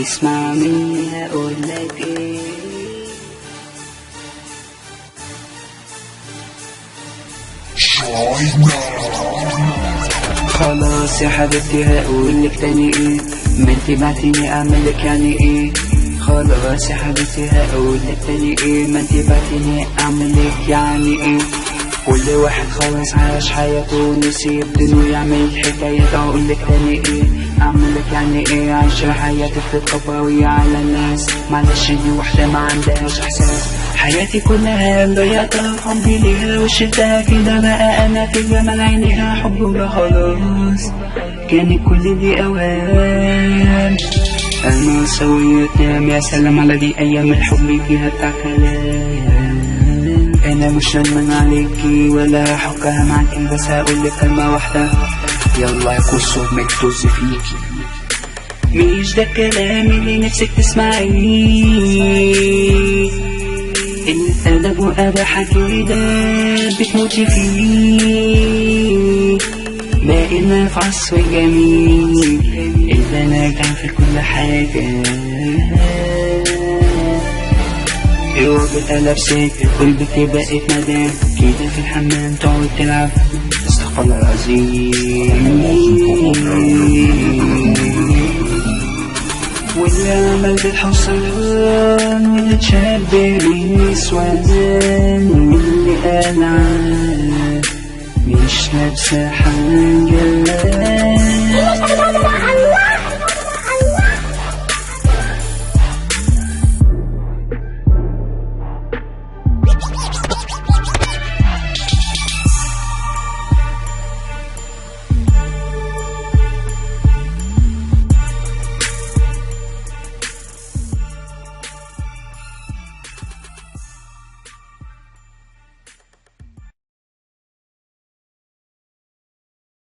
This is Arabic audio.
اسمع مني هقولك ايه. خلاص يا حبيبتي هقولك تاني ايه، ما انت بعتيني اعملك يعني ايه. خلاص يا حبيبتي هقولك تاني ايه، ما انت بعتيني اعملك يعني ايه. كل واحد خلاص عاش حياته ونسي بدنه يعمل حكايات. اقولك تاني ايه، اعملك يعني ايه. عايشة حياتي بتتقوي على الناس، معلش دي واحدة ما عندهاش احساس. حياتي كلها ضيعتها في حبي ليها، وشلتها كده بقى انا في جمال عينيها. حب ولا خلاص كانت كل دي اوهام، انا سويت نام. يا سلام على دي ايام الحب فيها بتاع كلام. انا مش ندمان عليكي ولا هحكها معاكي، بس هقولك كلمة واحدة يلا يكون صوتك طز فيكي. مش ده الكلام اللي نفسك تسمعيه، اللي أدب وأباحة كده بتموتي فيه. بقينا في عصر جميل، البنات في كل حاجة. الوقت لابسك والبنت بقت مدام كده في الحمام تقعد تلعب. استغفر الله العظيم. واللي عمل بالحصان واللي تشبه بالنسوان، واللي قال مش لابسة حاجة